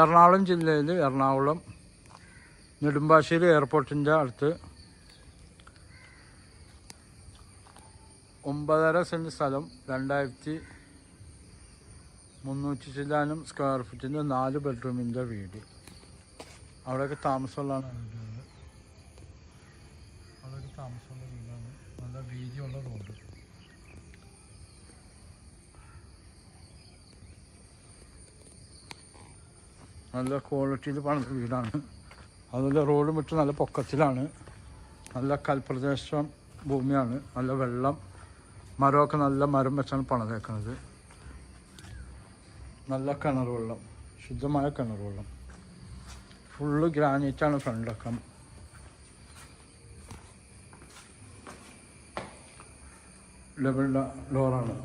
എറണാകുളം ജില്ലയിൽ എറണാകുളം നെടുമ്പാശ്ശേരി എയർപോർട്ടിൻ്റെ അടുത്ത് 9.5 സെൻറ്റ് സ്ഥലം 2300 ചില്ലാനം സ്ക്വയർ ഫീറ്റിൻ്റെ 4 ബെഡ്റൂമിൻ്റെ വീട്. അവിടെയൊക്കെ താമസമുള്ളതാണ് വീടുകൾ. അവിടെയൊക്കെ താമസമുള്ള വീടാണ്. നല്ല വീതിയുള്ള റോഡ്. നല്ല ക്വാളിറ്റിയിൽ പണിത വീടാണ്. അതുപോലെ റോഡ് വിട്ട് നല്ല പൊക്കത്തിലാണ്. നല്ല കൽപ്രദേശം ഭൂമിയാണ്. നല്ല വെള്ളം മരമൊക്കെ നല്ല മരം വെച്ചാണ് പണിതേക്കുന്നത്. നല്ല കിണർ വെള്ളം, ശുദ്ധമായ കിണർ വെള്ളം. ഫുള്ള് ഗ്രാനൈറ്റാണ് ഫ്രണ്ടൊക്കെ. ലെവൽ ഡോറാണ്.